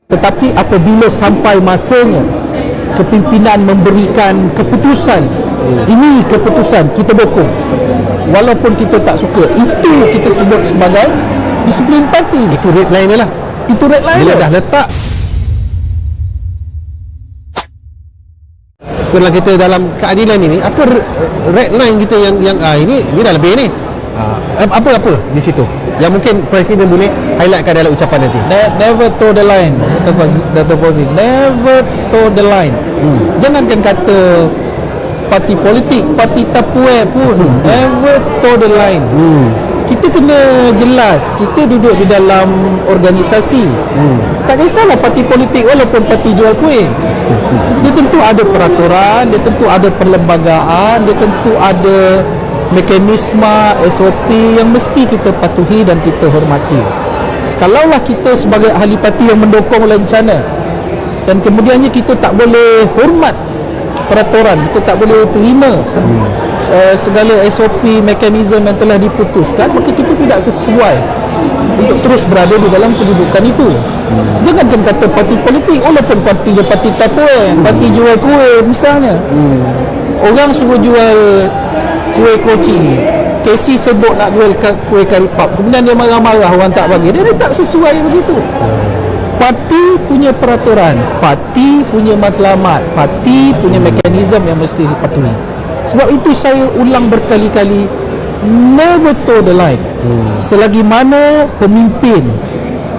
Tetapi apabila sampai masanya kepimpinan memberikan keputusan, ini keputusan kita dukung, walaupun kita tak suka, itu kita sebut sebagai disiplin parti. Itu red line dia lah. Itu red line Bila dia. dah letak, kalau kita dalam keadilan ini, apa red line kita yang ini dah lebih ni. Apa-apa di situ yang mungkin Presiden boleh highlightkan dalam ucapan nanti. Never toe the line, Dr. Fauzi. Never toe the line. Jangankan kata parti politik, parti tapue pun never toe the line. Kita kena jelas, kita duduk di dalam organisasi. Tak kisahlah parti politik walaupun parti jual kuih. Dia tentu ada peraturan, dia tentu ada perlembagaan, dia tentu ada mekanisme SOP yang mesti kita patuhi dan kita hormati. Kalaulah kita sebagai ahli parti yang mendukung rencana dan kemudiannya kita tak boleh hormat peraturan, kita tak boleh terima segala SOP mekanisme yang telah diputuskan, maka kita tidak sesuai untuk terus berada di dalam kedudukan itu. Jangankan kata parti politik, walaupun partinya parti tapue, parti jual kuih misalnya, orang suruh jual kuih koci, KC sebut nak jual kuih kari pap, kemudian dia marah-marah orang tak bagi, dia tak sesuai begitu. Parti punya peraturan, parti punya matlamat, parti punya mekanisme yang mesti dipatuhi. Sebab itu saya ulang berkali-kali, never toe the line. Selagi mana pemimpin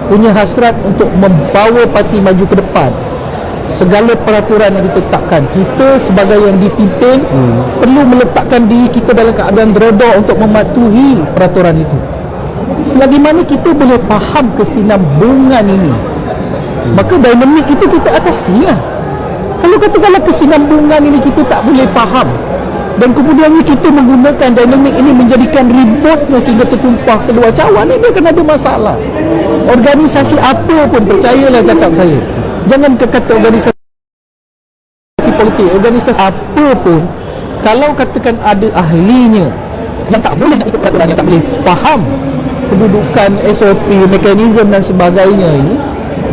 punya hasrat untuk membawa parti maju ke depan, segala peraturan yang ditetapkan, kita sebagai yang dipimpin perlu meletakkan diri kita dalam keadaan redha untuk mematuhi peraturan itu. Selagi mana kita boleh faham kesinambungan ini, maka dinamik itu kita atasilah. Kalau katakanlah kesinambungan ini kita tak boleh faham, dan kemudiannya kita menggunakan dinamik ini menjadikan ributnya sehingga tertumpah kedua cawan, ini akan ada masalah. Organisasi apa pun, percayalah cakap saya, jangan kata organisasi politik, organisasi apa pun, kalau katakan ada ahlinya yang tak boleh nak ikut peraturan, yang tak boleh faham kedudukan SOP, mekanisme dan sebagainya ini,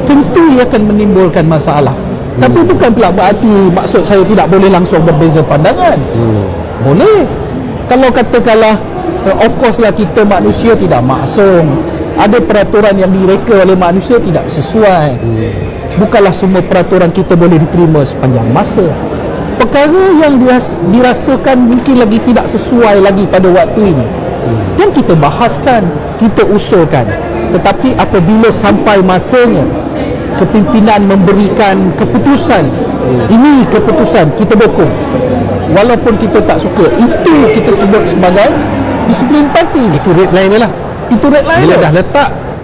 tentu ia akan menimbulkan masalah. Tapi bukan pula berarti maksud saya tidak boleh langsung berbeza pandangan. Boleh. Kalau katakanlah of course lah, kita manusia tidak maksum. Ada peraturan yang direka oleh manusia tidak sesuai. Bukanlah semua peraturan kita boleh diterima sepanjang masa. Perkara yang dirasakan mungkin lagi tidak sesuai lagi pada waktu ini, yang kita bahaskan, kita usulkan. Tetapi apabila sampai masanya kepimpinan memberikan keputusan, ini keputusan kita dukung, walaupun kita tak suka, itu kita sebut sebagai disiplin parti. Itu red line dia lah. Itu red line Bila dia. dah letak,